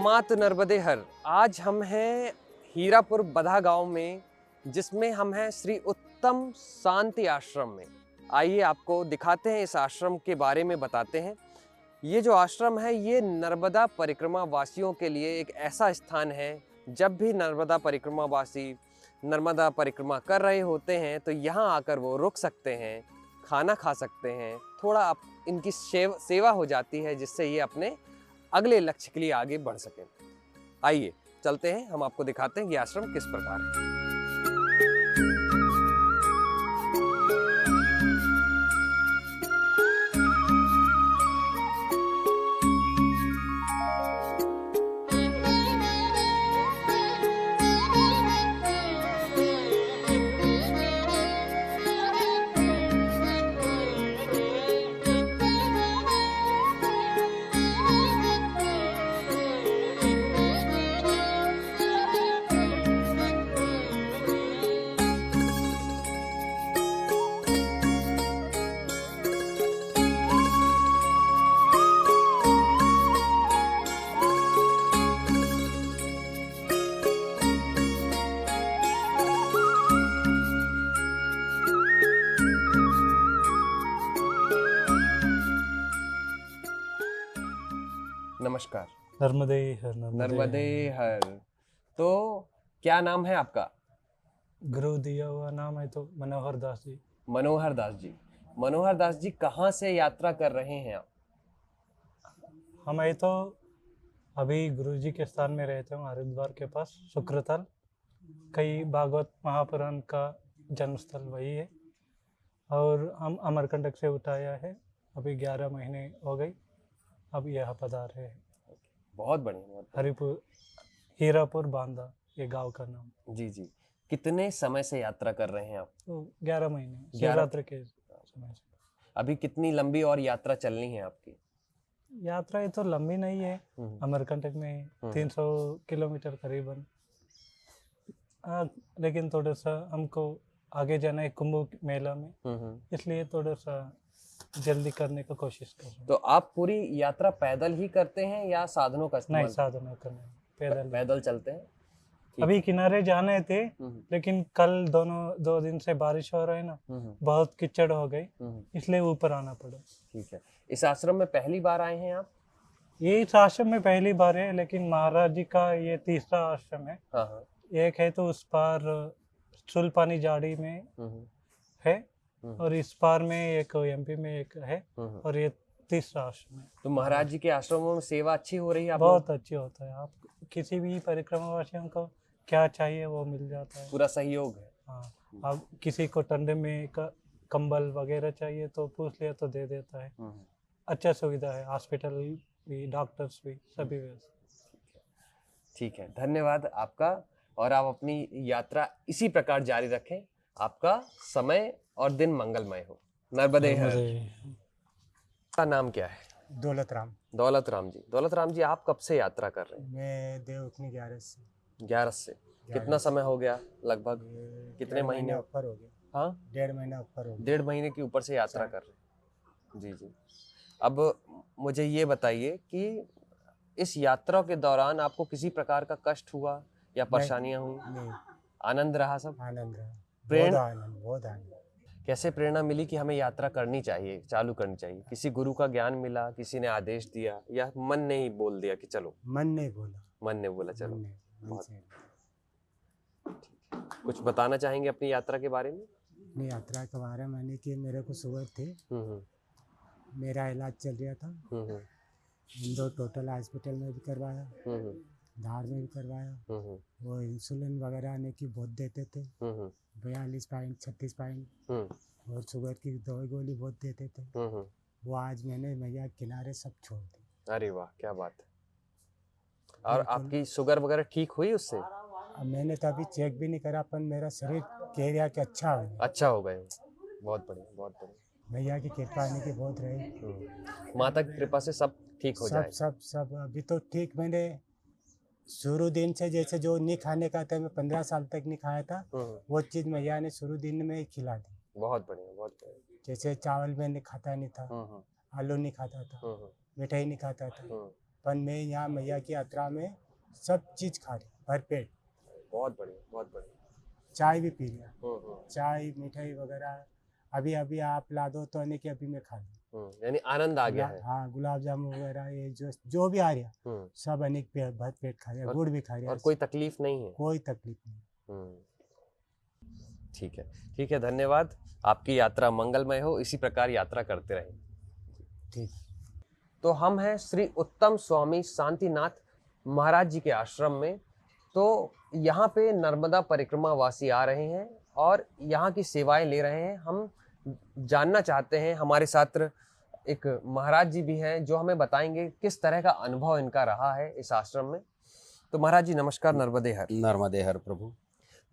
मात नर्मदे हर। आज हम हैं हीरापुर बधा गांव में, जिसमें हम हैं श्री उत्तम शांति आश्रम में। आइए आपको दिखाते हैं, इस आश्रम के बारे में बताते हैं। ये जो आश्रम है ये नर्मदा परिक्रमा वासियों के लिए एक ऐसा स्थान है, जब भी नर्मदा परिक्रमा वासी नर्मदा परिक्रमा कर रहे होते हैं तो यहाँ आकर वो रुक सकते हैं, खाना खा सकते हैं, थोड़ा आप इनकी सेवा हो जाती है, जिससे ये अपने अगले लक्ष्य के लिए आगे बढ़ सकें। आइए चलते हैं, हम आपको दिखाते हैं कि आश्रम किस प्रकार है। नमस्कार। नर्मदे हर नर्मदे हर। तो क्या नाम है आपका? गुरु दिया हुआ नाम है तो मनोहर दास जी। मनोहर दास जी। मनोहर दास जी कहाँ से यात्रा कर रहे हैं आप? हम ये तो अभी गुरु जी के स्थान में रहते हैं, हरिद्वार के पास शुक्रताल। कई भागवत महापुराण का जन्म स्थल वही है, और हम अमरकंटक से उठाया है। अभी 11 महीने हो गए, अब यह पधार है। बहुत बढ़िया। हरिपुर हीरापुर बांदा ये गांव का नाम। जी जी। कितने समय से यात्रा कर रहे हैं आप? तो 11 महीने शिवरात्रि के समय से। अभी कितनी लंबी और यात्रा चलनी है आपकी? यात्रा ये तो लंबी नहीं है, अमरकंटक में 300 किलोमीटर करीबन। लेकिन थोड़ा सा हमको आगे जाना है कुंभ मेला में, इसलिए थोड़ा सा जल्दी करने का कोशिश कर रहे हैं। तो आप पूरी यात्रा पैदल ही करते हैं या साधनों का इस्तेमाल? नहीं, साधन करने पैदल चलते हैं। अभी किनारे जाने थे, लेकिन कल दो दिन से बारिश हो रहा है ना, बहुत कीचड़ हो गई, इसलिए ऊपर आना पड़ा। ठीक है। इस आश्रम में पहली बार आए हैं आप? ये इस आश्रम में पहली बार है, लेकिन महाराज जी का ये तीसरा आश्रम है। हाँ। एक है तो उस पार सुलपानी जाड़ी में है, और इस पार में एक एमपी में एक है, और ये तीसरा आश्रम है। तो महाराज जी के आश्रमों में सेवा अच्छी हो रही है? बहुत अच्छी होता है। आप किसी भी परिक्रमावासियों को क्या चाहिए वो मिल जाता है, पूरा सहयोग है। हाँ, आप किसी को ठंडे में कंबल वगैरह चाहिए तो पूछ लिया तो दे देता है। अच्छा सुविधा है, हॉस्पिटल भी, डॉक्टर्स भी, सभी व्यवस्था। ठीक है, धन्यवाद आपका, और आप अपनी यात्रा इसी प्रकार जारी रखें। आपका समय और दिन मंगलमय हो। नर्मदे हर। का नाम क्या है? दौलत राम। दौलत राम जी। दौलत राम जी, आप कब से यात्रा कर रहे हैं? मैं देवउठनी 11 से। 11 से। कितना समय हो गया लगभग? कितने महीने ऊपर हो गए? हाँ, 1.5 महीना ऊपर हो गया। 1.5 महीने के ऊपर से यात्रा कर रहे हैं। जी जी। अब मुझे ये बताइए कि इस यात्रा के दौरान आपको किसी प्रकार का कष्ट हुआ या परेशानियां हुई? नहीं, आनंद रहा सब? आनंद रहा। बहुत आनंद। कैसे प्रेरणा मिली कि हमें यात्रा करनी चाहिए, चालू करनी चाहिए? किसी गुरु का ज्ञान मिला, किसी ने आदेश दिया, या मन ने ही बोल दिया कि चलो? मन ने बोला। मन ने बोला चलो। मन से। कुछ बताना चाहेंगे अपनी यात्रा के बारे में? अपनी यात्रा के बारे में मैंने कि मेरे को शुगर थी, मेरा इलाज चल रहा था। इंदौर टोटल हॉस्पिटल में भी करवाया, धार में भी करवाया। वो इंसुलिन वगैरह आने की बहुत देते थे, 42 पॉइंट 36 पॉइंट, और शुगर की दवाई गोली बहुत देते थे। वो आज मैंने मैया किनारे सब छोड़ दी। अरे वाह, क्या बात है। और आपकी शुगर वगैरह ठीक हुई उससे? अब मैंने तो अभी चेक भी नहीं करा, पर मेरा शरीर कह रहा कि अच्छा हो गए। बहुत बढ़िया, बहुत बढ़िया। भैया की कृपा आने की बहुत रही। माता की कृपा से सब ठीक हो जाए। सब अभी तो ठीक। मैंने शुरू दिन से जैसे जो नहीं खाने का था, मैं 15 साल तक नहीं खाया था, वो चीज़ मैया ने शुरू दिन में ही खिला दी। बहुत बढ़िया, बहुत बढ़िया। जैसे चावल में नहीं खाता नहीं था, आलू नहीं खाता था, मिठाई नहीं खाता था, पर मैं यहाँ मैया की यात्रा में सब चीज़ खा रही भरपेट। बहुत बढ़िया, बहुत बढ़िया। चाय भी पी लिया, चाय मिठाई वगैरह अभी अभी आप ला दो तो नहीं कि अभी मैं खा लूँ। यानी आनंद आ गया है। हाँ, गुलाब जामुन वगैरह ये जो भी आ रहा सब अनेक भर पेट खा रहा, गुड़ भी खा रहा और कोई तकलीफ नहीं है। कोई तकलीफ नहीं। ठीक है, ठीक है, धन्यवाद। आपकी यात्रा मंगलमय हो, इसी प्रकार यात्रा करते रहें। ठीक। तो हम हैं श्री उत्तम स्वामी शांतिनाथ महाराज जी के आश्रम में। तो यहाँ पे नर्मदा परिक्रमा वासी आ रहे हैं और यहाँ की सेवाएं ले रहे हैं। हम जानना चाहते हैं, हमारे साथ एक महाराज जी भी हैं जो हमें बताएंगे किस तरह का अनुभव इनका रहा है इस आश्रम में। तो महाराज जी नमस्कार। नर्मदे हर। नर्मदे हर प्रभु।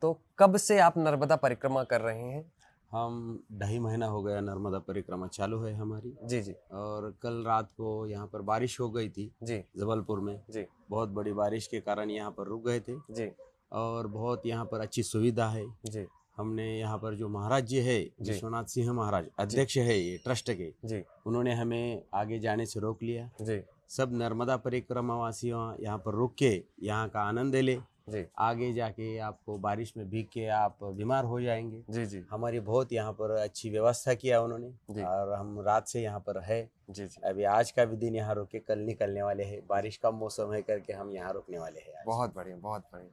तो कब से आप नर्मदा परिक्रमा कर रहे हैं? हम 2.5 महीना हो गया, नर्मदा परिक्रमा चालू है हमारी। जी जी। और कल रात को यहाँ पर बारिश हो गई थी जी, जबलपुर में। जी। बहुत बड़ी बारिश के कारण यहाँ पर रुक गए थे जी। और बहुत यहाँ पर अच्छी सुविधा है। जी। हमने यहाँ पर जो महाराज जी है, विश्वनाथ सिंह महाराज अध्यक्ष है ये ट्रस्ट के, जी, उन्होंने हमें आगे जाने से रोक लिया। जी। सब नर्मदा परिक्रमा वासियों यहाँ पर रुक के यहाँ का आनंद ले। जी। आगे जाके आपको बारिश में भीग के आप बीमार हो जाएंगे। जी जी। हमारी बहुत यहाँ पर अच्छी व्यवस्था किया उन्होंने और हम रात से यहाँ पर है। जी जी। अभी आज का भी दिन यहाँ रुके, कल निकलने वाले हैं। बारिश का मौसम है करके हम यहाँ रुकने वाले हैं आज। बहुत बढ़िया, बहुत बढ़िया।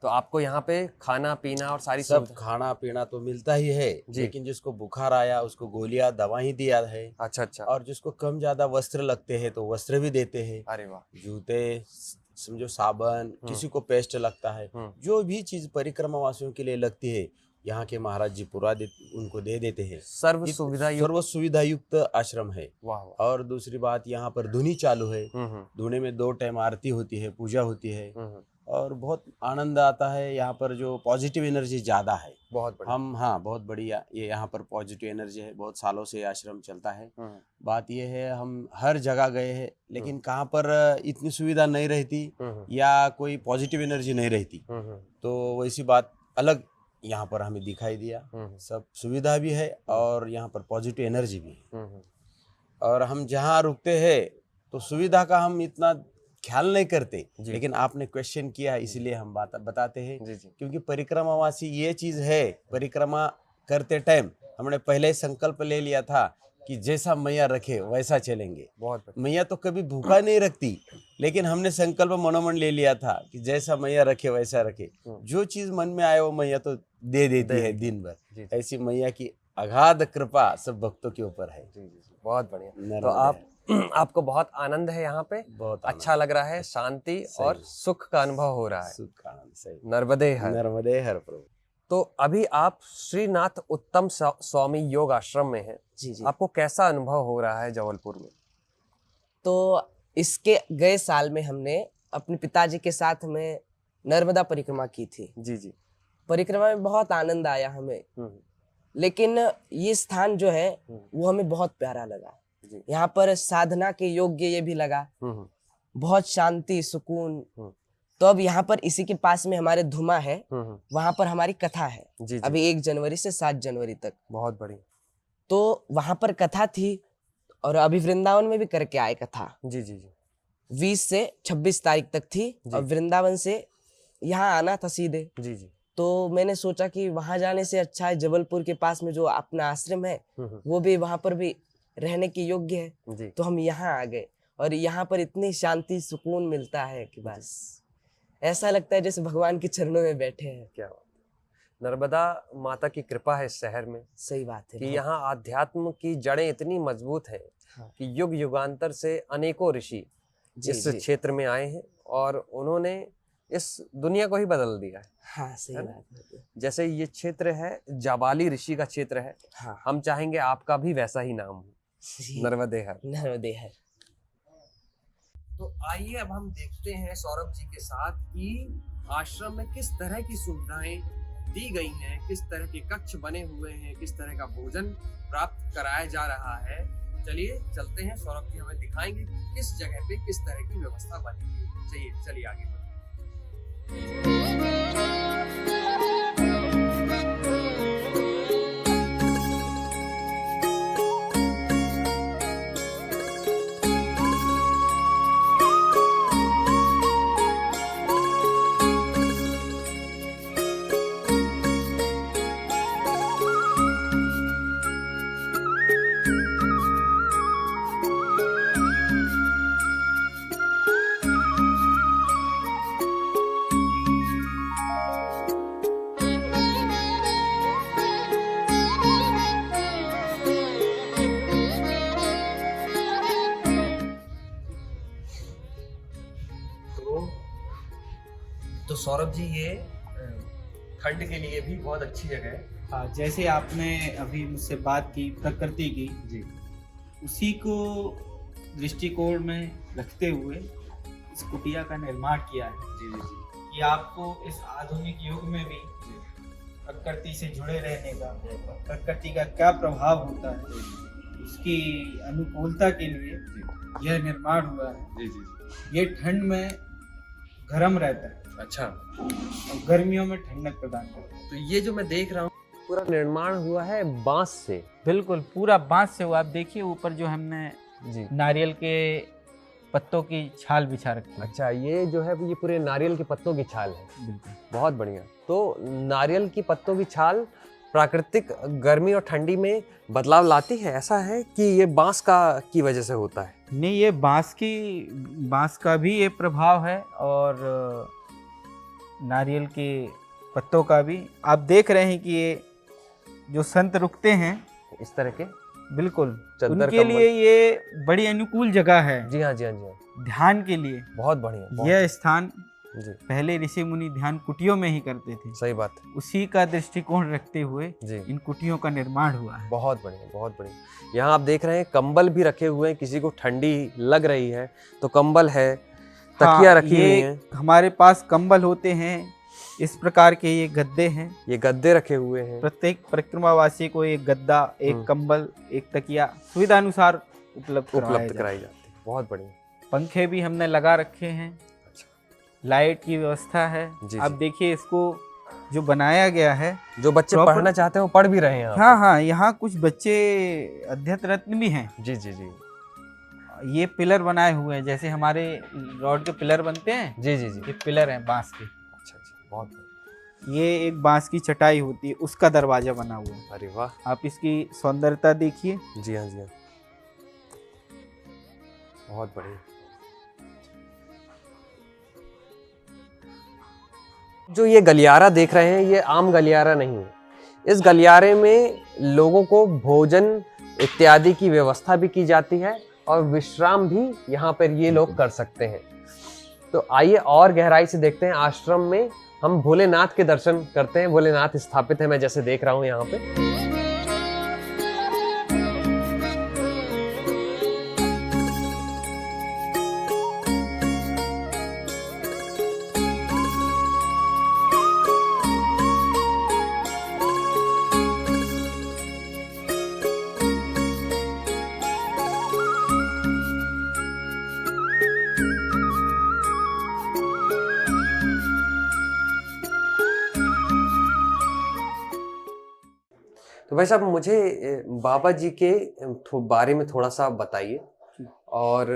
तो आपको यहाँ पे खाना पीना और सारी सब खाना पीना तो मिलता ही है, लेकिन जिसको बुखार आया उसको गोलियां दवा ही दिया है। अच्छा अच्छा। और जिसको कम ज्यादा वस्त्र लगते हैं तो वस्त्र भी देते हैं। अरे वाह। जूते, समझो साबन, किसी को पेस्ट लगता है, जो भी चीज परिक्रमा वासियों के लिए लगती है यहाँ के महाराज जी पूरा उनको दे देते हैं। सर्व सुविधा युक्त आश्रम है। वाह। और दूसरी बात, यहाँ पर धुनी चालू है। धुने में 2 टाइम आरती होती है, पूजा होती है और बहुत आनंद आता है। यहाँ पर जो पॉजिटिव एनर्जी ज्यादा है। बहुत बढ़िया। हाँ, बहुत बढ़िया। ये यहाँ पर पॉजिटिव एनर्जी है। बहुत सालों से आश्रम चलता है। बात ये है, हम हर जगह गए हैं, लेकिन कहाँ पर इतनी सुविधा नहीं रहती या कोई पॉजिटिव एनर्जी नहीं रहती, तो वैसी बात अलग यहाँ पर हमें दिखाई दिया। सब सुविधा भी है और यहाँ पर पॉजिटिव एनर्जी भी है। और हम जहाँ रुकते हैं तो सुविधा का हम इतना ख्याल नहीं करते, लेकिन आपने क्वेश्चन किया इसलिए हम बताते हैं। क्योंकि परिक्रमावासी ये चीज है, परिक्रमा करते टाइम हमने पहले ही संकल्प ले लिया था कि जैसा मैया रखे वैसा चलेंगे। बहुत मैया तो कभी भूखा नहीं रखती, लेकिन हमने संकल्प मनोमन ले लिया था कि जैसा मैया रखे वैसा रखे। जो चीज मन में आए वो मैया तो दे देती है दिन भर। ऐसी मैया की अगाध कृपा सब भक्तों के ऊपर है। बहुत बढ़िया। तो आपको बहुत आनंद है यहाँ पे? बहुत अच्छा लग रहा है, शांति और सुख का अनुभव हो रहा है। सुख का आनंद। सही। नर्मदे हर। नर्मदे हर प्रभु। तो अभी आप श्रीनाथ उत्तम स्वामी योग आश्रम में हैं। जी जी। आपको कैसा अनुभव हो रहा है जबलपुर में? तो इसके गए साल में हमने अपने पिताजी के साथ में नर्मदा परिक्रमा की थी। जी जी। परिक्रमा में बहुत आनंद आया हमें, लेकिन ये स्थान जो है वो हमें बहुत प्यारा लगा। यहाँ पर साधना के योग्य ये भी लगा, बहुत शांति सुकून। तो अब यहाँ पर इसी के पास में हमारे धुमा है, वहां पर हमारी कथा है। जी। अभी 1 जनवरी से 7 जनवरी तक। बहुत बढ़िया। तो वहां पर कथा थी और अभी वृंदावन में भी करके आए कथा। जी जी जी। 20 से 26 तारीख तक थी और वृंदावन से यहाँ आना था सीधे। जी जी। तो मैंने सोचा कि वहां जाने से अच्छा है जबलपुर के पास में जो अपना आश्रम है वो भी वहां पर भी रहने के योग्य है। जी। तो हम यहाँ आ गए और यहाँ पर इतनी शांति सुकून मिलता है कि बस ऐसा लगता है जैसे भगवान के चरणों में बैठे हैं। क्या बात है। नर्मदा माता की कृपा है इस शहर में। सही बात है कि यहाँ आध्यात्म की जड़ें इतनी मजबूत हैं कि युग युगांतर से अनेकों ऋषि इस क्षेत्र में आए हैं और उन्होंने इस दुनिया को ही बदल दिया है। हाँ, सही बात है। जैसे ये क्षेत्र है जाबाली ऋषि का क्षेत्र है। हाँ। हम चाहेंगे आपका भी वैसा ही नाम हो, नर्मदे हर। नर्मदे हर। तो आइए अब हम देखते हैं सौरभ जी के साथ कि आश्रम में किस तरह की सुविधाएं दी गई हैं, किस तरह के कक्ष बने हुए हैं, किस तरह का भोजन प्राप्त कराया जा रहा है। चलिए चलते हैं, सौरभ जी हमें दिखाएंगे किस जगह पे किस तरह की व्यवस्था बनी है। चलिए आगे बढ़ते हैं। तो सौरभ जी ये ठंड के लिए भी बहुत अच्छी जगह है। हाँ, जैसे आपने अभी मुझसे बात की प्रकृति की, जी उसी को दृष्टिकोण में रखते हुए इस कुटिया का निर्माण किया है जी जी कि आपको इस आधुनिक युग में भी प्रकृति से जुड़े रहने का, प्रकृति का क्या प्रभाव होता है, उसकी अनुकूलता के लिए यह निर्माण हुआ है। जी जी। ये ठंड में गर्म रहता है अच्छा, और गर्मियों में ठंडक प्रदान करता है। तो ये जो मैं देख रहा हूँ पूरा निर्माण हुआ है बांस से। बिल्कुल पूरा बांस से हुआ। आप देखिए ऊपर जो हमने जी नारियल के पत्तों की छाल बिछा रखी है। अच्छा, ये जो है ये पूरे नारियल के पत्तों की छाल है। बिल्कुल। बहुत बढ़िया। तो नारियल की पत्तों की छाल प्राकृतिक गर्मी और ठंडी में बदलाव लाती है, ऐसा है कि ये बांस का की वजह से होता है? नहीं, ये बांस का भी ये प्रभाव है और नारियल के पत्तों का भी। आप देख रहे हैं कि ये जो संत रुकते हैं इस तरह के, बिल्कुल चद्दर उनके कंबल। लिए ये बड़ी अनुकूल जगह है जी हाँ जी हाँ जी हाँ, ध्यान के लिए। बहुत बढ़िया। यह स्थान जी पहले ऋषि मुनि ध्यान कुटियों में ही करते थे। सही बात है। उसी का दृष्टिकोण रखते हुए जी इन कुटियों का निर्माण हुआ है। बहुत बढ़िया बहुत बढ़िया। यहाँ आप देख रहे हैं कंबल भी रखे हुए हैं, किसी को ठंडी लग रही है तो कंबल है, तकिया रखी हुई है। हमारे पास कंबल होते हैं, इस प्रकार के ये गद्दे हैं। ये गद्दे रखे हुए हैं। प्रत्येक परिक्रमावासी को एक गद्दा, एक कंबल, एक तकिया सुविधा अनुसार उपलब्ध कराई जाती है। बहुत बढ़िया। पंखे भी हमने लगा रखे हैं। अच्छा। लाइट की व्यवस्था है। जी, आप जी। देखिए इसको जो बनाया गया है, जो बच्चे Proper- पढ़ना चाहते हैं वो पढ़ भी रहे हैं यहाँ हाँ हाँ, यहाँ कुछ बच्चे अध्ययन रत्न भी हैं। पे। जी जी जी ये पिलर बनाए हुए हैं, जैसे हमारे रॉड के पिलर बनते हैं, जी जी जी। ये पिलर हैं बांस के। अच्छा अच्छा, बहुत बढ़िया। ये एक बांस की चटाई होती है, उसका दरवाजा बना हुआ है। अरे वाह। आप इसकी सौंदर्यता देखिए। जी हाँ जी हाँ, बहुत बढ़िया। जो ये गलियारा देख रहे हैं ये आम गलियारा नहीं है। इस गलियारे में लोगों को भोजन इत्यादि की व्यवस्था भी की जाती है और विश्राम भी यहाँ पर ये लोग कर सकते हैं। तो आइए और गहराई से देखते हैं आश्रम में। हम भोलेनाथ के दर्शन करते हैं। भोलेनाथ स्थापित है, मैं जैसे देख रहा हूँ यहाँ पे। तो भाई साहब मुझे बाबा जी के बारे में थोड़ा सा बताइए, और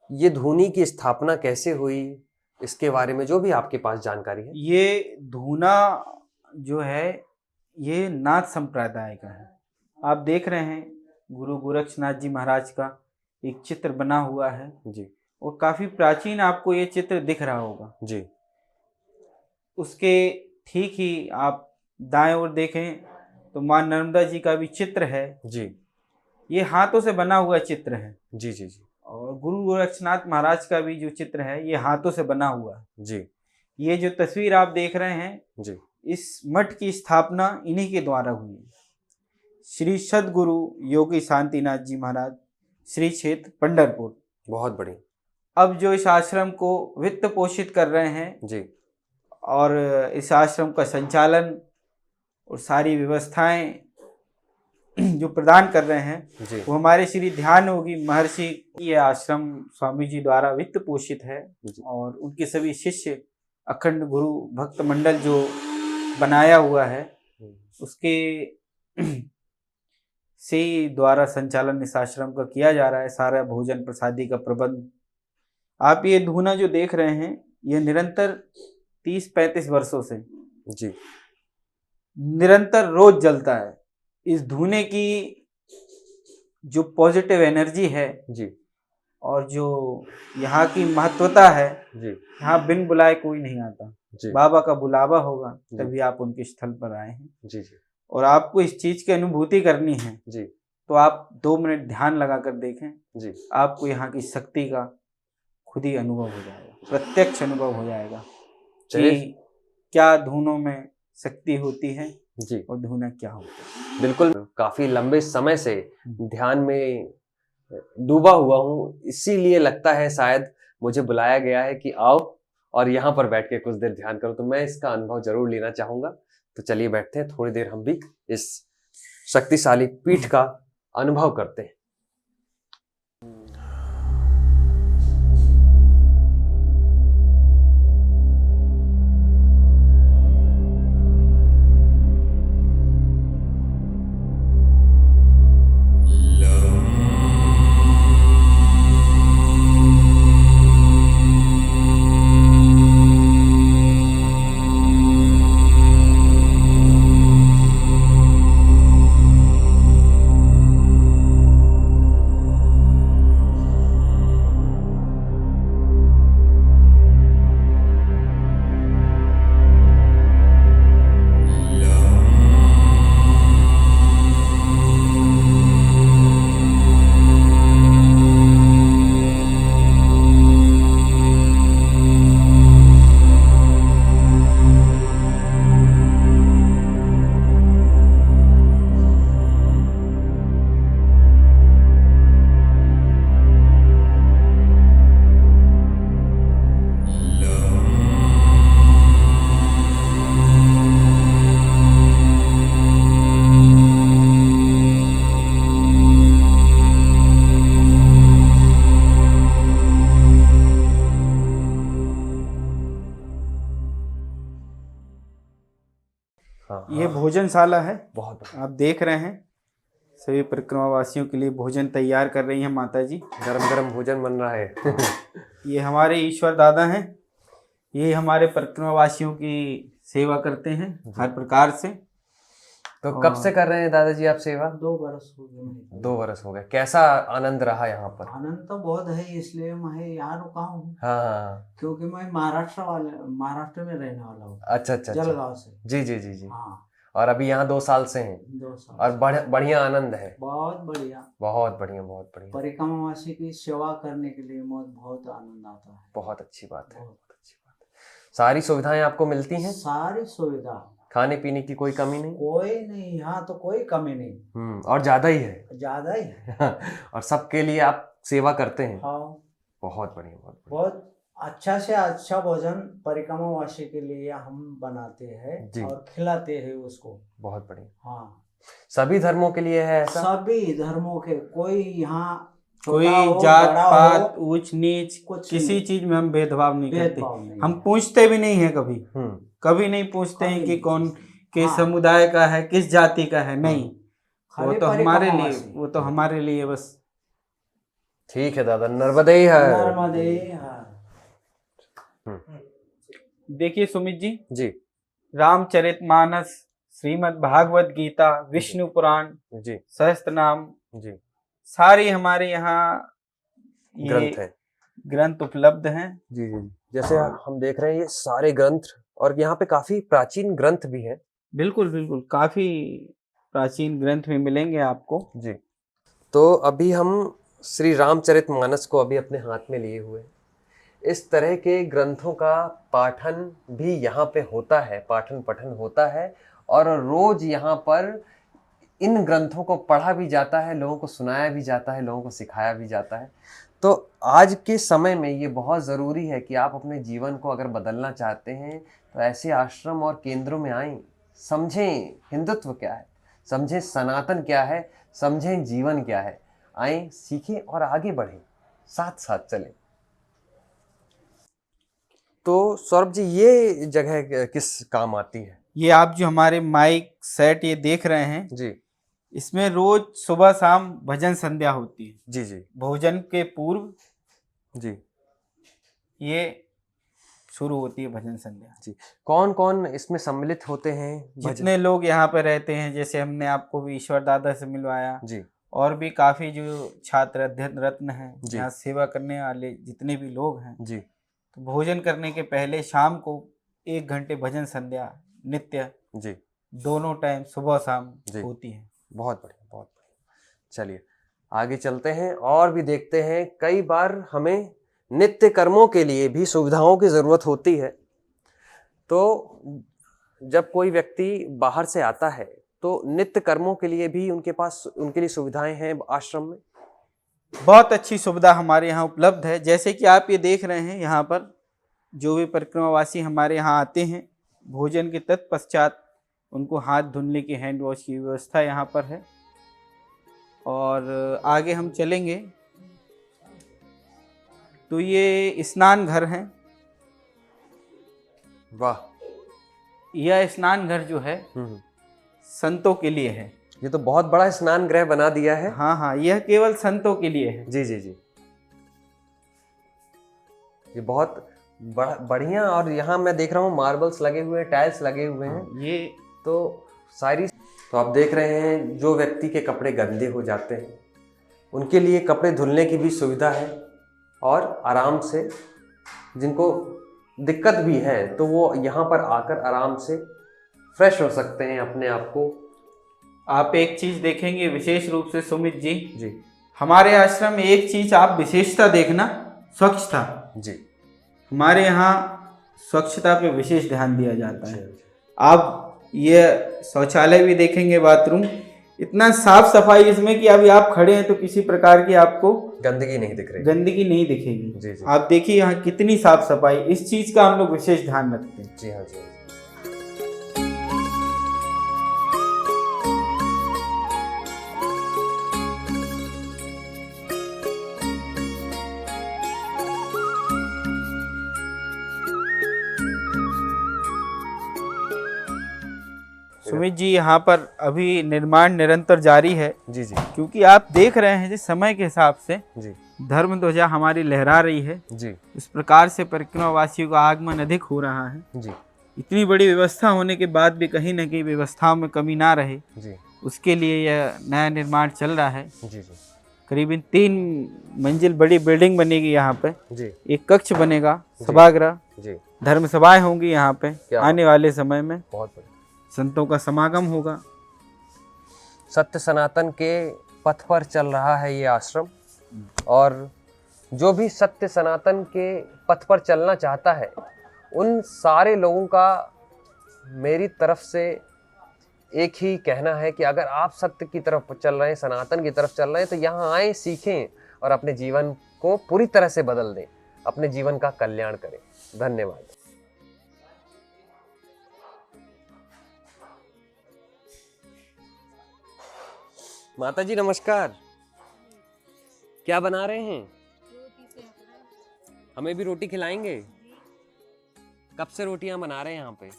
ये धूनी की स्थापना कैसे हुई, इसके बारे में जो भी आपके पास जानकारी है। ये धूना जो है ये नाथ संप्रदाय का है। आप देख रहे हैं गुरु गोरक्षनाथ जी महाराज का एक चित्र बना हुआ है जी और काफी प्राचीन आपको ये चित्र दिख रहा होगा। जी उसके ठीक ही आप दाएं ओर देखें तो मां नर्मदा जी का भी चित्र है। जी ये हाथों से बना हुआ चित्र है। जी जी जी और गुरु गोरक्षनाथ महाराज का भी जो चित्र है ये हाथों से बना हुआ है। जी ये जो तस्वीर आप देख रहे हैं, जी इस मठ की स्थापना इन्हीं के द्वारा हुई है। श्री सद्गुरु योगी शांतिनाथ जी महाराज, श्री क्षेत्र पंढरपुर। बहुत बढ़िया। अब जो इस आश्रम को वित्त पोषित कर रहे हैं जी और इस आश्रम का संचालन और सारी व्यवस्थाएं जो प्रदान कर रहे हैं जी वो हमारे श्री ध्यान योगी महर्षि। ये आश्रम स्वामी जी द्वारा वित्त पोषित है जी। और उनके सभी शिष्य अखंड गुरु भक्त मंडल जो बनाया हुआ है उसके से द्वारा संचालन इस आश्रम का किया जा रहा है। सारा भोजन प्रसादी का प्रबंध। आप ये धूना जो देख रहे हैं ये निरंतर 30-35 वर्षों से जी निरंतर रोज जलता है। इस धूने की जो पॉजिटिव एनर्जी है जी और जो यहाँ की महत्वता है, जी यहाँ बिन बुलाए कोई नहीं आता। जी बाबा का बुलावा होगा जी। तभी आप उनके स्थल पर आए हैं जी जी और आपको इस चीज की अनुभूति करनी है जी तो आप 2 मिनट ध्यान लगाकर देखें। जी आपको यहाँ की शक्ति का खुद ही अनुभव हो जाएगा, प्रत्यक्ष अनुभव हो जाएगा चलिए। कि क्या धुनों में शक्ति होती है जी और धुना क्या होता है। बिल्कुल, काफी लंबे समय से ध्यान में डूबा हुआ हूँ, इसीलिए लगता है शायद मुझे बुलाया गया है कि आओ और यहाँ पर बैठ के कुछ देर ध्यान करो, तो मैं इसका अनुभव जरूर लेना चाहूंगा। तो चलिए बैठते हैं, थोड़ी देर हम भी इस शक्तिशाली पीठ का अनुभव करते हैं। ये भोजनशाला है, बहुत आप देख रहे हैं। सभी परिक्रमावासियों के लिए भोजन तैयार कर रही हैं माता जी। गरम गरम भोजन बन रहा है। ये हमारे ईश्वर दादा हैं, ये हमारे परिक्रमावासियों की सेवा करते हैं हर प्रकार से। तो कब से कर रहे हैं दादाजी आप सेवा? 2 बरस हो गए मुझे। 2 बरस हो गए। कैसा आनंद रहा यहाँ पर? आनंद तो बहुत है, इसलिए मैं यहाँ रुका हूँ हाँ, क्योंकि मैं महाराष्ट्र में रहने वाला हूँ, अच्छा अच्छा अच्छा, जलगांव से। जी जी जी जी। हाँ, और अभी यहाँ 2 साल से हैं 2 साल और बढ़िया आनंद है। बहुत बढ़िया। बहुत बढ़िया, बहुत बढ़िया, परिक्रमावासी की सेवा करने के लिए मुझे बहुत आनंद आता है। बहुत अच्छी बात है, बहुत। बहुत अच्छी बात है। सारी सुविधाएं आपको मिलती हैं? सारी सुविधा, खाने पीने की कोई कमी नहीं? कोई नहीं, यहाँ तो कोई कमी नहीं, और ज्यादा ही है। ज्यादा ही है। और सबके लिए आप सेवा करते हैं। हाँ, बहुत बढ़िया, बहुत बढ़िया। बहुत अच्छा से अच्छा भोजन परिक्रमावासी के लिए हम बनाते जी। हैं और खिलाते हैं उसको। बहुत बढ़िया। हाँ, सभी धर्मों के लिए है ऐसा? सभी धर्मों के, कोई यहाँ कोई छोटा हो, जात बड़ा पात हो, ऊंच नीच कुछ किसी नहीं। चीज में हम भेदभाव नहीं भेदभाव करते। नहीं हम है। पूछते भी नहीं है कभी, हम्म कभी नहीं पूछते हैं कभी कि नहीं कौन किस हाँ। समुदाय का है, किस जाति का है, नहीं। वो खाली तो हमारे लिए, परिक्रमावासी। वो तो हमारे लिए बस। ठीक है दादा, नर्मदे है। नर्मदे हर। देखिए सुमित जी, जी रामचरितमानस, श्रीमद् भागवत गीता, विष्णु पुराण, जी सहस्त्रनाम, जी सारी हमारे यहाँ ये ग्रंथ है। ग्रंथ उपलब्ध हैं। जी जी। जैसे हम देख रहे हैं ये सारे ग्रंथ, और यहाँ पे काफी प्राचीन ग्रंथ भी हैं। बिल्कुल बिल्कुल, काफी प्राचीन ग्रंथ में मिलेंगे आपको। जी। तो अभी हम श्री रामचरितमानस को अभी अपने हाथ में लिए हुए हैं। इस तरह के ग्रंथों का पाठन भी यहाँ पे होता है, पाठन पठन होता है, और रोज यहाँ पर इन ग्रंथों को पढ़ा भी जाता है, लोगों को सुनाया भी जाता है, लोगों को सिखाया भी जाता है। तो आज के समय में ये बहुत ज़रूरी है कि आप अपने जीवन को अगर बदलना चाहते हैं तो ऐसे आश्रम और केंद्रों में आएं, समझें हिंदुत्व क्या है, समझें सनातन क्या है, समझें जीवन क्या है। आएं, सीखें और आगे बढ़ें, साथ साथ चलें। तो सौरभ जी, ये जगह किस काम आती है? ये आप जो हमारे माइक सेट ये देख रहे हैं, जी इसमें रोज सुबह शाम भजन संध्या होती है। जी जी भोजन के पूर्व जी ये शुरू होती है भजन संध्या। जी। कौन कौन इसमें सम्मिलित होते हैं? जितने लोग यहाँ पे रहते हैं, जैसे हमने आपको भी ईश्वर दादा से मिलवाया, जी और भी काफी जो छात्र अध्ययन रत्न हैं, जी। यहाँ सेवा करने वाले जितने भी लोग हैं, जी तो भोजन करने के पहले शाम को 1 घंटे भजन संध्या नित्य जी। दोनों टाइम सुबह शाम जी। होती है। बहुत बढ़िया, बहुत बढ़िया। चलिए आगे चलते हैं और भी देखते हैं। कई बार हमें नित्य कर्मों के लिए भी सुविधाओं की ज़रूरत होती है। तो जब कोई व्यक्ति बाहर से आता है तो नित्य कर्मों के लिए भी उनके लिए सुविधाएं हैं आश्रम में? बहुत अच्छी सुविधा हमारे यहाँ उपलब्ध है। जैसे कि आप ये देख रहे हैं, यहाँ पर जो भी परिक्रमावासी हमारे यहाँ आते हैं, भोजन के तत्पश्चात उनको हाथ धुलने की हैंड वॉश की व्यवस्था यहाँ पर है। और आगे हम चलेंगे तो ये स्नान घर है। वाह, यह स्नान घर जो है संतों के लिए है। ये तो बहुत बड़ा स्नान गृह बना दिया है। हाँ हाँ, यह केवल संतों के लिए है। जी जी जी, ये बहुत बढ़िया। और यहाँ मैं देख रहा हूँ मार्बल्स लगे हुए हैं, टाइल्स लगे हुए हैं। ये तो आप देख रहे हैं, जो व्यक्ति के कपड़े गंदे हो जाते हैं उनके लिए कपड़े धुलने की भी सुविधा है। और आराम से, जिनको दिक्कत भी है तो वो यहाँ पर आकर आराम से फ्रेश हो सकते हैं अपने आप को। आप एक चीज देखेंगे विशेष रूप से सुमित जी, जी हमारे आश्रम में एक चीज आप विशेषता देखना, स्वच्छता। जी, हमारे यहाँ स्वच्छता पे विशेष ध्यान दिया जाता है। आप ये शौचालय भी देखेंगे, बाथरूम इतना साफ सफाई इसमें कि अभी आप खड़े हैं तो किसी प्रकार की आपको गंदगी नहीं दिख रही, गंदगी नहीं दिखेगी। जी जी, आप देखिए यहाँ कितनी साफ सफाई, इस चीज का हम लोग विशेष ध्यान रखते हैं। जी हाँ जी। सुमित जी, यहाँ पर अभी निर्माण निरंतर जारी है। जी जी क्योंकि आप देख रहे हैं जिस समय के हिसाब से जी धर्म ध्वजा हमारी लहरा रही है, जी इस प्रकार से परिक्रमावासियों का आगमन अधिक हो रहा है। जी इतनी बड़ी व्यवस्था होने के बाद भी कहीं न कहीं व्यवस्थाओं में कमी ना रहे, जी उसके लिए यह नया निर्माण चल रहा है। जी जी करीबन 3 मंजिल बड़ी बिल्डिंग बनेगी यहाँ पे। जी एक कक्ष बनेगा, सभागृह, जी, धर्म सभाएं होंगी यहाँ पे। क्या आने वाले समय में बहुत बढ़िया। संतों का समागम होगा। सत्य सनातन के पथ पर चल रहा है ये आश्रम, और जो भी सत्य सनातन के पथ पर चलना चाहता है उन सारे लोगों का मेरी तरफ से एक ही कहना है कि अगर आप सत्य की तरफ चल रहे हैं, सनातन की तरफ चल रहे हैं, तो यहाँ आए, सीखें और अपने जीवन को पूरी तरह से बदल दें, अपने जीवन का कल्याण करें। धन्यवाद। माता जी नमस्कार, क्या बना रहे हैं? हमें भी रोटी खिलाएंगे? कब से रोटियां बना रहे हैं यहाँ पे?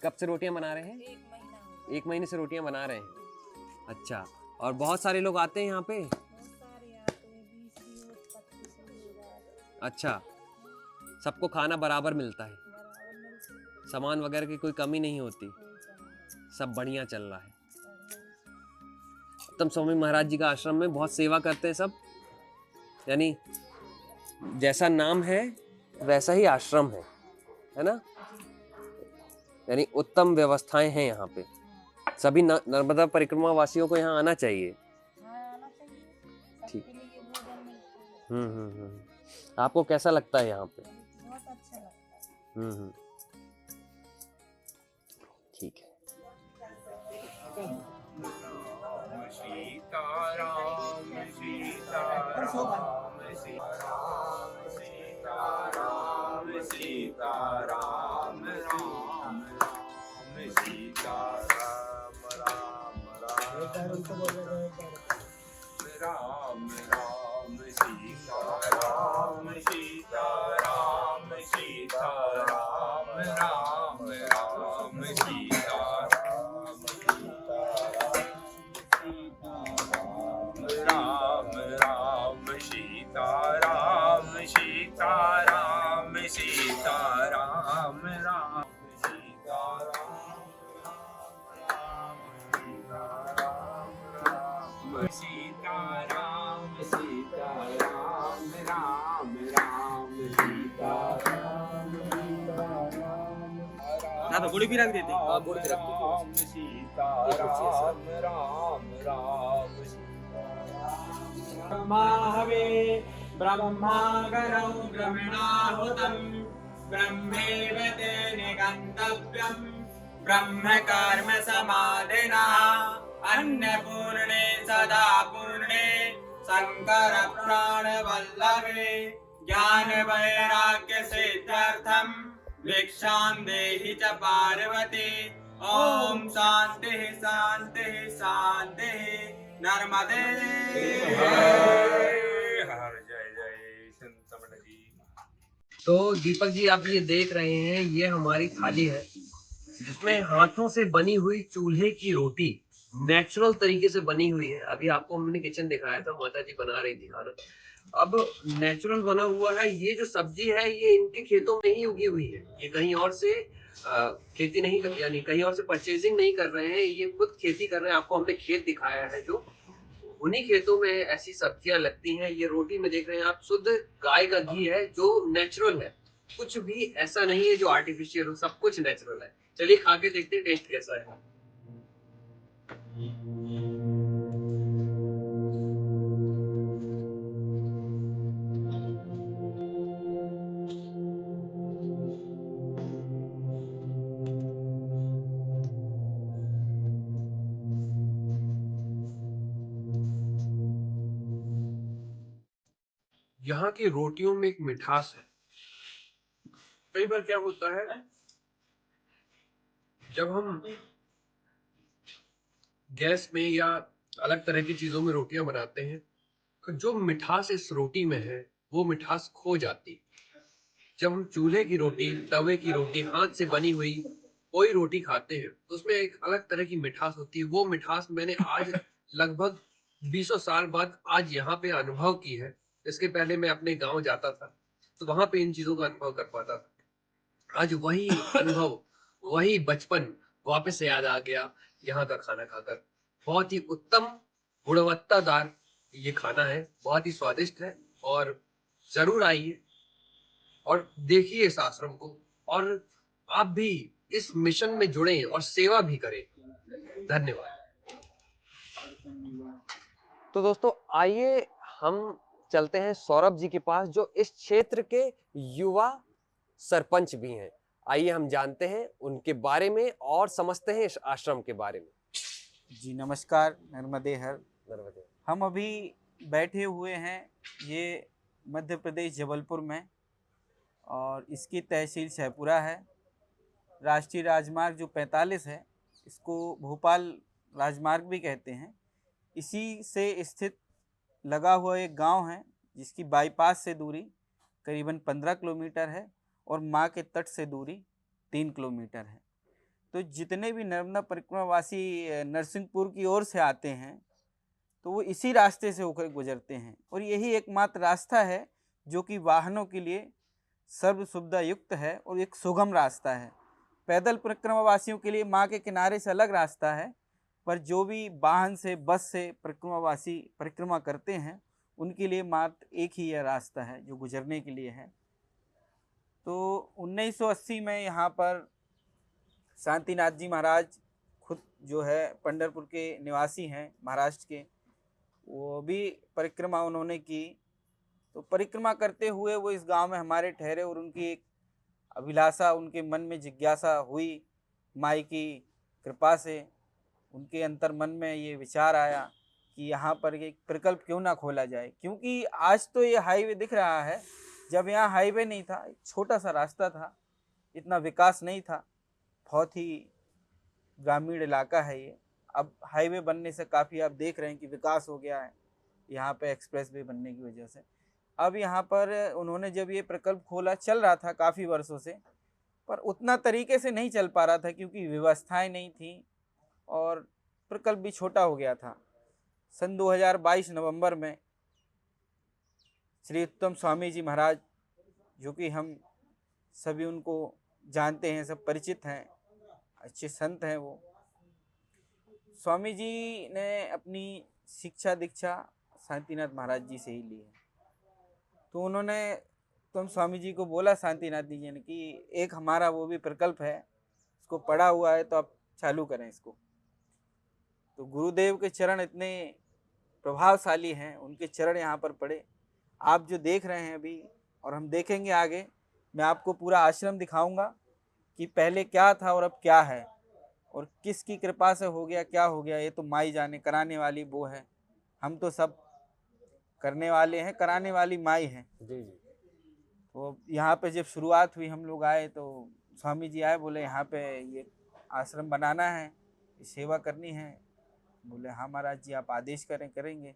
कब से रोटियां बना रहे हैं? 1 महीने से रोटियां बना रहे हैं। अच्छा, और बहुत सारे लोग आते हैं यहाँ पे? अच्छा, सबको खाना बराबर मिलता है, सामान वगैरह की कोई कमी नहीं होती, सब बढ़िया चल रहा है। उत्तम स्वामी महाराज जी का आश्रम में बहुत सेवा करते हैं सब, यानी जैसा नाम है वैसा ही आश्रम है ना? यानी उत्तम व्यवस्थाएं हैं यहाँ पे। सभी नर्मदा परिक्रमा वासियों को यहाँ आना चाहिए। ठीक। आपको कैसा लगता है यहाँ पे? बहुत अच्छा लगता है। ठीक है। ना तो गुड़ी भी रख देते। गुड़ भी रख ब्रह्मा हवे ब्रह्मा गरौ ब्रह्मणाहुतं ब्रह्मैव तेन गन्तव्यम् ब्रह्म कर्म समाधिना अन्नपूर्णे सदा पूर्णे शंकर प्राण वल्लभे ज्ञान वैराग्य सिद्ध्यर्थम भिक्षां देहि च पार्वती ओम शांति शांति शांति नर्मदे हर जय जय संतमन जी। तो दीपक जी, आप ये देख रहे हैं, ये हमारी थाली है जिसमें हाथों से बनी हुई चूल्हे की रोटी नेचुरल तरीके से बनी हुई है। अभी आपको हमने किचन दिखाया था, माता जी बना रही थी खाना। अब नेचुरल बना हुआ है। ये जो सब्जी है ये इनके खेतों में ही उगी हुई है, ये कहीं और से खेती नहीं कर, यानी कहीं और से परचेजिंग नहीं कर रहे हैं, ये खुद खेती कर रहे हैं। आपको हमने खेत दिखाया है, जो उन्हीं खेतों में ऐसी सब्जियां लगती हैं। ये रोटी में देख रहे हैं आप, शुद्ध गाय का घी है जो नेचुरल है, कुछ भी ऐसा नहीं है जो आर्टिफिशियल हो, सब कुछ नेचुरल है। चलिए खा के देखते हैं टेस्ट कैसा है। यहाँ की रोटियों में एक मिठास है। कई बार क्या होता है, जब हम गैस में या अलग तरह की चीजों में रोटियां बनाते हैं तो जो मिठास इस रोटी में है वो मिठास खो जाती। जब हम चूल्हे की रोटी, तवे की रोटी, हाथ से बनी हुई कोई रोटी खाते हैं तो उसमें एक अलग तरह की मिठास होती है। वो मिठास मैंने आज लगभग 20 साल बाद आज यहाँ पे अनुभव की है। इसके पहले मैं अपने गांव जाता था तो वहां पे इन चीजों का अनुभव कर पाता था। आज वही अनुभव, वही बचपन वापस से याद आ गया यहाँ का खाना खाकर। बहुत ही उत्तम गुणवत्तादार ये खाना है, बहुत ही स्वादिष्ट है। और जरूर आइए और देखिए इस आश्रम को, और आप भी इस मिशन में जुड़े और सेवा भी करें। धन्यवाद। तो दोस्तों आइए हम चलते हैं सौरभ जी के पास, जो इस क्षेत्र के युवा सरपंच भी हैं। आइए हम जानते हैं उनके बारे में और समझते हैं इस आश्रम के बारे में। जी नमस्कार, नर्मदे हर। नर्मदे। हम अभी बैठे हुए हैं ये मध्य प्रदेश जबलपुर में, और इसकी तहसील शहपुरा है। राष्ट्रीय राजमार्ग जो 45 है इसको भोपाल राजमार्ग भी कहते हैं। इसी से स्थित लगा हुआ एक गांव है जिसकी बाईपास से दूरी करीबन 15 किलोमीटर है और माँ के तट से दूरी 3 किलोमीटर है। तो जितने भी नर्मदा परिक्रमावासी नरसिंहपुर की ओर से आते हैं तो वो इसी रास्ते से होकर गुजरते हैं, और यही एकमात्र रास्ता है जो कि वाहनों के लिए सर्व सुविधा युक्त है और एक सुगम रास्ता है। पैदल परिक्रमावासियों के लिए माँ के किनारे से अलग रास्ता है, पर जो भी वाहन से, बस से परिक्रमावासी परिक्रमा करते हैं उनके लिए मात्र एक ही यह रास्ता है जो गुजरने के लिए है। तो 1980 में यहाँ पर शांतिनाथ जी महाराज खुद जो है पंढरपुर के निवासी हैं, महाराष्ट्र के, वो भी परिक्रमा उन्होंने की। तो परिक्रमा करते हुए वो इस गांव में हमारे ठहरे, और उनकी एक अभिलाषा, उनके मन में जिज्ञासा हुई, माई की कृपा से उनके अंतर मन में ये विचार आया कि यहाँ पर एक प्रकल्प क्यों ना खोला जाए। क्योंकि आज तो ये हाईवे दिख रहा है, जब यहाँ हाईवे नहीं था, एक छोटा सा रास्ता था, इतना विकास नहीं था, बहुत ही ग्रामीण इलाका है ये। अब हाईवे बनने से काफ़ी आप देख रहे हैं कि विकास हो गया है यहाँ पे, एक्सप्रेस वे बनने की वजह से। अब यहाँ पर उन्होंने जब ये प्रकल्प खोला, चल रहा था काफ़ी वर्षों से, पर उतना तरीके से नहीं चल पा रहा था क्योंकि व्यवस्थाएं नहीं थी और प्रकल्प भी छोटा हो गया था। सन 2022 नवंबर में श्री उत्तम स्वामी जी महाराज, जो कि हम सभी उनको जानते हैं, सब परिचित हैं, अच्छे संत हैं, वो स्वामी जी ने अपनी शिक्षा दीक्षा शांतिनाथ महाराज जी से ही ली है। तो उन्होंने तुम स्वामी जी को बोला, शांतिनाथ जी ने, कि एक हमारा वो भी प्रकल्प है, उसको पड़ा हुआ है तो आप चालू करें इसको। तो गुरुदेव के चरण इतने प्रभावशाली हैं, उनके चरण यहाँ पर पड़े। आप जो देख रहे हैं अभी, और हम देखेंगे आगे, मैं आपको पूरा आश्रम दिखाऊंगा कि पहले क्या था और अब क्या है, और किसकी कृपा से हो गया क्या हो गया, ये तो माई जाने, कराने वाली वो है, हम तो सब करने वाले हैं, कराने वाली माई है। जी जी। तो यहाँ पे जब शुरुआत हुई, हम लोग आए तो स्वामी जी आए, बोले यहाँ पे ये आश्रम बनाना है, सेवा करनी है। बोले हाँ महाराज जी, आप आदेश करें, करेंगे।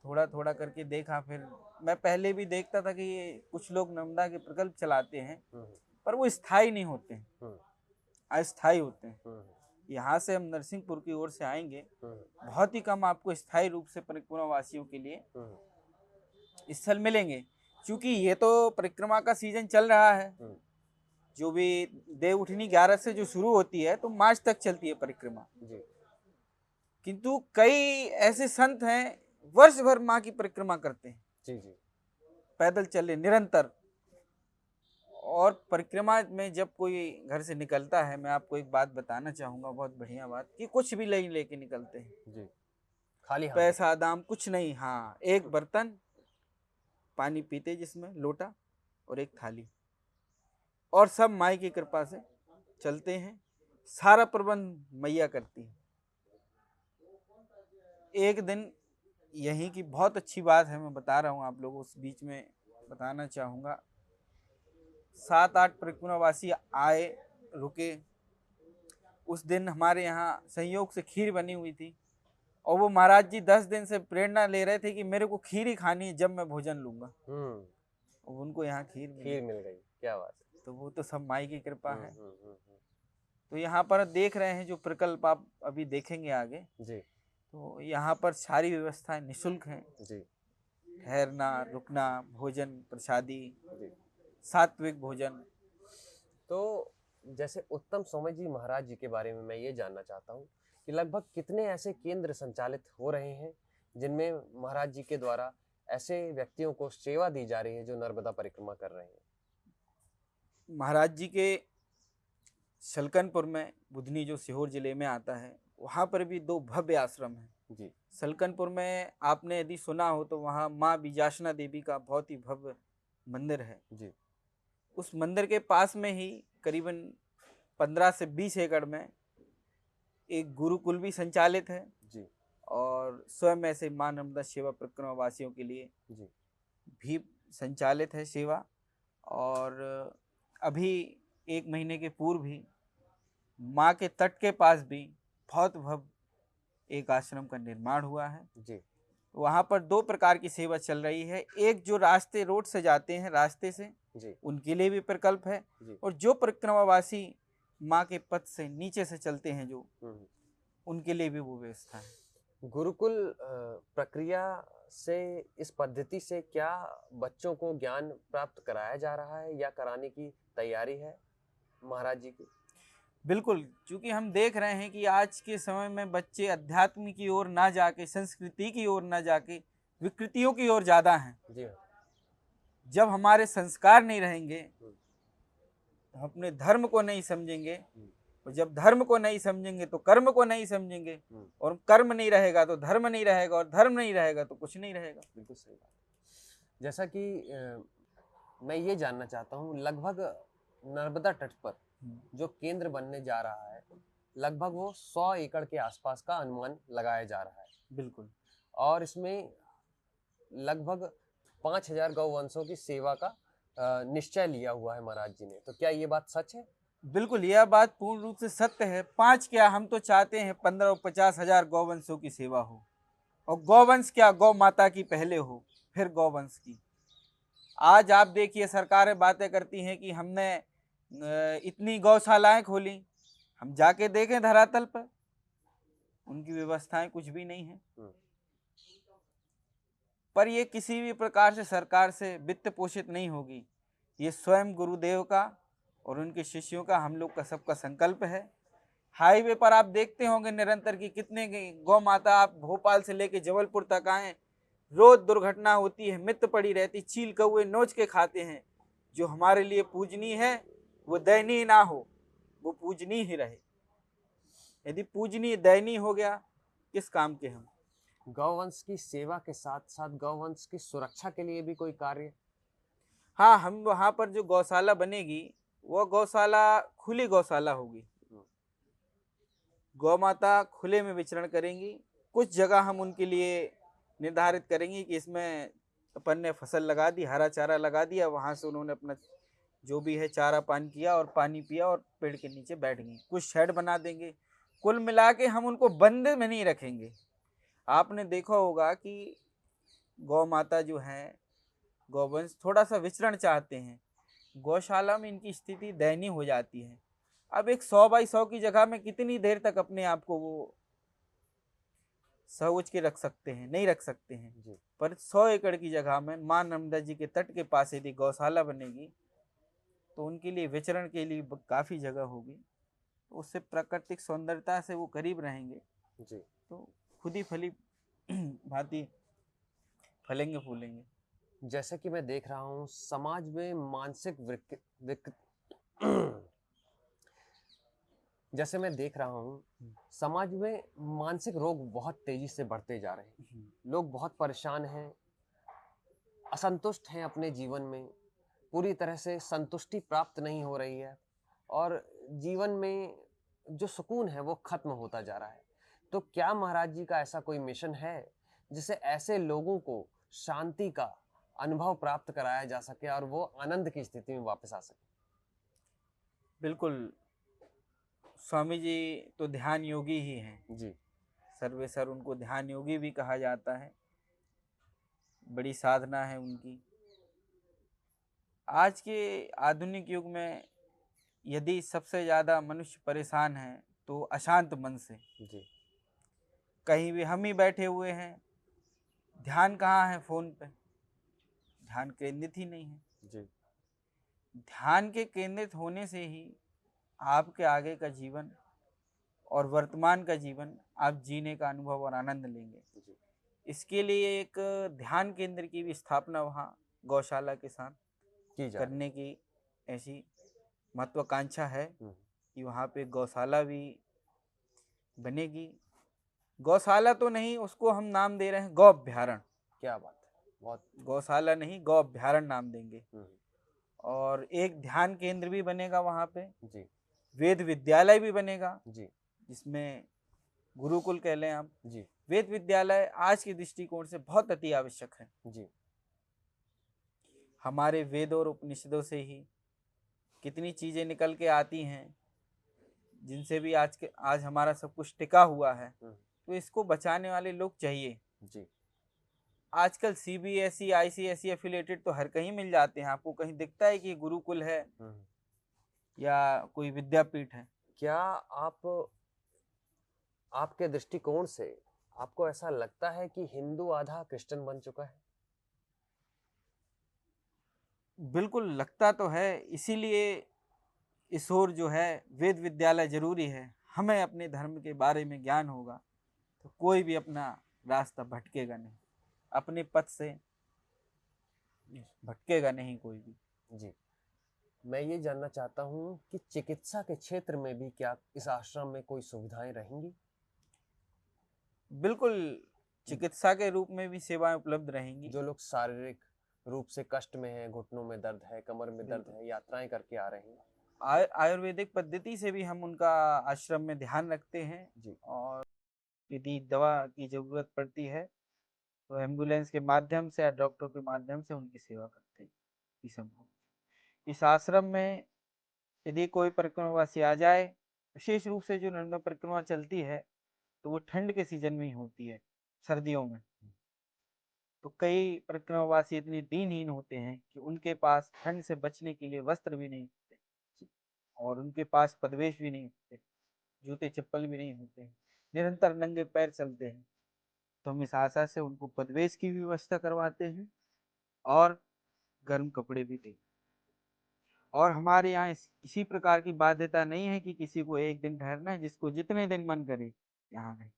थोड़ा थोड़ा करके देखा, फिर मैं पहले भी देखता था कि ये कुछ लोग नर्मदा के प्रकल्प चलाते हैं, पर वो स्थायी नहीं होते हैं, अस्थायी होते हैं। यहाँ से हम नरसिंहपुर की ओर से आएंगे, बहुत ही कम आपको स्थायी रूप से परिक्रमा वासियों के लिए स्थल मिलेंगे, क्योंकि ये तो परिक्रमा का सीजन चल रहा है। जो भी देव उठनी 11 से जो शुरू होती है तो मार्च तक चलती है परिक्रमा। किंतु कई ऐसे संत हैं वर्ष भर माँ की परिक्रमा करते हैं, जी जी, पैदल चले निरंतर। और परिक्रमा में जब कोई घर से निकलता है, मैं आपको एक बात बताना चाहूंगा, बहुत बढ़िया बात, कि कुछ भी नहीं लेके निकलते हैं जी, खाली हाथ। पैसा दाम कुछ नहीं, हाँ, एक बर्तन पानी पीते जिसमें लोटा और एक थाली, और सब माई की कृपा से चलते हैं। सारा प्रबंध मैया करती है। एक दिन यहीं की बहुत अच्छी बात है, मैं बता रहा हूँ आप लोगों, उस बीच में बताना चाहूँगा। 7-8 परिक्रमावासी आए, रुके। उस दिन हमारे यहाँ संयोग से खीर बनी हुई थी, और वो महाराज जी 10 दिन से प्रेरणा ले रहे थे कि मेरे को खीर ही खानी है जब मैं भोजन लूंगा। और उनको यहाँ खीर मिल गई, क्या बात है। तो वो तो सब माई की कृपा है। तो यहाँ पर देख रहे हैं जो प्रकल्प, आप अभी देखेंगे आगे जी, तो यहाँ पर सारी व्यवस्थाएं निःशुल्क हैं जी, ठहरना, रुकना, भोजन, प्रसादी, जी। सात्विक भोजन। तो जैसे उत्तम सोमेश जी महाराज जी के बारे में मैं ये जानना चाहता हूँ कि लगभग कितने ऐसे केंद्र संचालित हो रहे हैं जिनमें महाराज जी के द्वारा ऐसे व्यक्तियों को सेवा दी जा रही है जो नर्मदा परिक्रमा कर रहे हैं। महाराज जी के सलकनपुर में, बुधनी जो सीहोर जिले में आता है, वहाँ पर भी 2 भव्य आश्रम हैं जी। सलकनपुर में आपने यदि सुना हो तो वहाँ माँ विजासना देवी का बहुत ही भव्य मंदिर है जी। उस मंदिर के पास में ही करीबन 15 से 20 एकड़ में एक गुरुकुल भी संचालित है जी। और स्वयं ऐसे माँ नर्मदा सेवा परिक्रमा वासियों के लिए जी। भी संचालित है सेवा। और अभी 1 महीने के पूर्व भी माँ के तट के पास भी बहुत भव्य एक आश्रम का निर्माण हुआ है जी। वहाँ पर 2 प्रकार की सेवा चल रही है। एक जो रास्ते रोड से जाते हैं, रास्ते से जी। उनके लिए भी प्रकल्प है जी। और जो परिक्रमावासी माँ के पथ से नीचे से चलते हैं जो उनके लिए भी वो व्यवस्था है। गुरुकुल प्रक्रिया से, इस पद्धति से क्या बच्चों को ज्ञान प्राप्त कराया जा रहा है या कराने की तैयारी है महाराज जी की? बिल्कुल, क्योंकि हम देख रहे हैं कि आज के समय में बच्चे अध्यात्म की ओर ना जाके, संस्कृति की ओर ना जाके, विकृतियों की ओर ज़्यादा हैं। जी। जब हमारे संस्कार नहीं रहेंगे तो अपने धर्म को नहीं समझेंगे, और जब धर्म को नहीं समझेंगे तो कर्म को नहीं समझेंगे, और कर्म नहीं रहेगा तो धर्म नहीं रहेगा, और धर्म नहीं रहेगा तो कुछ नहीं रहेगा। बिल्कुल सही बात। जैसा कि मैं ये जानना चाहता हूँ, लगभग नर्मदा तट पर जो केंद्र बनने जा रहा है, लगभग वो 100 एकड़ के आसपास का अनुमान लगाया जा रहा है। बिल्कुल। और इसमें लगभग 5000 गौवंशों की सेवा का निश्चय लिया हुआ है महाराज जी ने। तो क्या ये बात सच है? बिल्कुल, यह बात पूर्ण रूप से सत्य है। 5 क्या, हम तो चाहते हैं 15 और 50 हजार गौवंशों की सेवा हो। और गौवंश क्या, गौ माता की पहले हो, फिर गौवंश की। आज आप देखिए सरकारें बातें करती हैं कि हमने इतनी गौशालाएं खोली, हम जाके देखें धरातल पर उनकी व्यवस्थाएं कुछ भी नहीं है। पर ये किसी भी प्रकार से सरकार से वित्त पोषित नहीं होगी। ये स्वयं गुरुदेव का और उनके शिष्यों का, हम लोग का सबका संकल्प है। हाईवे पर आप देखते होंगे निरंतर की कितने गौ माता, आप भोपाल से लेके जबलपुर तक आए, रोज दुर्घटना होती है, मृत पड़ी रहती, चील कौए नोच के खाते हैं। जो हमारे लिए पूजनीय है वो दयनीय ना हो, वो पूजनीय ही रहे। यदि पूजनीय दयनीय हो गया, किस काम के हम? गौवंश की सेवा के साथ साथ गौवंश की सुरक्षा के लिए भी कोई कार्य? हाँ, हम वहाँ पर जो गौशाला बनेगी वो गौशाला खुली गौशाला होगी। गौ माता खुले में विचरण करेंगी। कुछ जगह हम उनके लिए निर्धारित करेंगे कि इसमें अपन ने फसल लगा दी, हरा चारा लगा दिया, वहाँ से उन्होंने अपना जो भी है चारा पान किया और पानी पिया और पेड़ के नीचे बैठ गई। कुछ शेड बना देंगे। कुल मिला के हम उनको बंद में नहीं रखेंगे। आपने देखा होगा कि गौ माता जो हैं, गौवंश थोड़ा सा विचरण चाहते हैं। गौशाला में इनकी स्थिति दयनीय हो जाती है। अब एक 100 बाई 100 की जगह में कितनी देर तक अपने आप को वो सहोज के रख सकते हैं? नहीं रख सकते हैं। पर 100 एकड़ की जगह में माँ नर्मदा जी के तट के पास यदि गौशाला बनेगी तो उनके लिए विचरण के लिए काफ़ी जगह होगी। तो उससे प्राकृतिक सौंदर्यता से वो करीब रहेंगे जी। तो खुद ही फली भांति फलेंगे फूलेंगे। जैसे कि मैं देख रहा हूँ समाज में मानसिक जैसे मैं देख रहा हूँ समाज में मानसिक रोग बहुत तेजी से बढ़ते जा रहे हैं। लोग बहुत परेशान हैं, असंतुष्ट हैं अपने जीवन में, पूरी तरह से संतुष्टि प्राप्त नहीं हो रही है और जीवन में जो सुकून है वो खत्म होता जा रहा है। तो क्या महाराज जी का ऐसा कोई मिशन है जिससे ऐसे लोगों को शांति का अनुभव प्राप्त कराया जा सके और वो आनंद की स्थिति में वापस आ सके? बिल्कुल, स्वामी जी तो ध्यान योगी ही हैं जी। सर्वेसर उनको ध्यान योगी भी कहा जाता है। बड़ी साधना है उनकी। आज के आधुनिक युग में यदि सबसे ज़्यादा मनुष्य परेशान है तो अशांत मन से। जी। कहीं भी हम ही बैठे हुए हैं, ध्यान कहाँ है? फ़ोन पे। ध्यान केंद्रित ही नहीं है। जी। ध्यान के केंद्रित होने से ही आपके आगे का जीवन और वर्तमान का जीवन आप जीने का अनुभव और आनंद लेंगे। इसके लिए एक ध्यान केंद्र की भी स्थापना वहाँ गौशाला के साथ करने की ऐसी महत्वाकांक्षा है कि वहाँ पे गौशाला भी बनेगी। गौशाला तो नहीं, उसको हम नाम दे रहे हैं गौ अभ्यारण्य। क्या बात है, बहुत। गौशाला नहीं, गौ अभ्यारण्य नाम देंगे। और एक ध्यान केंद्र भी बनेगा वहाँ पे जी। वेद विद्यालय भी बनेगा जी। जिसमें गुरुकुल कह लें आप जी। वेद विद्यालय आज के दृष्टिकोण से बहुत अति आवश्यक है। जी। हमारे वेदों और उपनिषदों से ही कितनी चीज़ें निकल के आती हैं जिनसे भी आज हमारा सब कुछ टिका हुआ है। तो इसको बचाने वाले लोग चाहिए। जी। आजकल CBSE ICSE एफिलेटेड तो हर कहीं मिल जाते हैं। आपको कहीं दिखता है कि गुरुकुल है या कोई विद्यापीठ है? क्या आपके दृष्टिकोण से आपको ऐसा लगता है कि हिंदू आधा क्रिश्चियन बन चुका है? बिल्कुल लगता तो है, इसीलिए इस ओर जो है वेद विद्यालय जरूरी है। हमें अपने धर्म के बारे में ज्ञान होगा तो कोई भी अपना रास्ता भटकेगा नहीं, अपने पथ से भटकेगा नहीं कोई भी। जी। मैं ये जानना चाहता हूँ कि चिकित्सा के क्षेत्र में भी क्या इस आश्रम में कोई सुविधाएं रहेंगी? बिल्कुल, चिकित्सा के रूप में भी सेवाएं उपलब्ध रहेंगी। जो लोग शारीरिक रूप से कष्ट में हैं, घुटनों में दर्द है, कमर में दर्द है, यात्राएं करके आ रहे हैं, आयुर्वेदिक पद्धति से भी हम उनका आश्रम में ध्यान रखते हैं जी। और यदि दवा की जरूरत पड़ती है तो एम्बुलेंस के माध्यम से या डॉक्टर के माध्यम से उनकी सेवा करते हैं। संभव इस आश्रम में यदि कोई परिक्रमावासी आ जाए, विशेष रूप से जो नर्मदा परिक्रमा चलती है तो वो ठंड के सीजन में ही होती है, सर्दियों में। तो कई परिक्रमावासी इतने दीनहीन होते हैं कि उनके पास ठंड से बचने के लिए वस्त्र भी नहीं होते और उनके पास पदवेश भी नहीं होते, जूते चप्पल भी नहीं होते, निरंतर नंगे पैर चलते हैं। तो हम इस आशा से उनको पदवेश की व्यवस्था करवाते हैं और गर्म कपड़े भी देते। और हमारे यहाँ इसी प्रकार की बाध्यता नहीं है कि किसी को एक दिन ठहरना है, जिसको जितने दिन मन करे यहाँ रहे।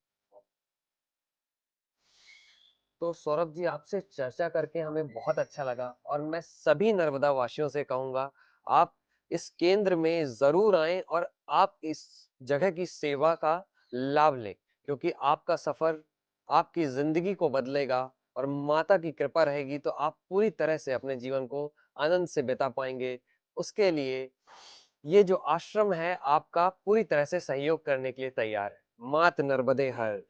तो सौरभ जी, आपसे चर्चा करके हमें बहुत अच्छा लगा और मैं सभी नर्मदा वासियों से कहूंगा आप इस केंद्र में जरूर आएं और आप इस जगह की सेवा का लाभ लें, क्योंकि आपका सफर आपकी जिंदगी को बदलेगा और माता की कृपा रहेगी तो आप पूरी तरह से अपने जीवन को आनंद से बिता पाएंगे। उसके लिए ये जो आश्रम है आपका पूरी तरह से सहयोग करने के लिए तैयार है। मात नर्मदे हर।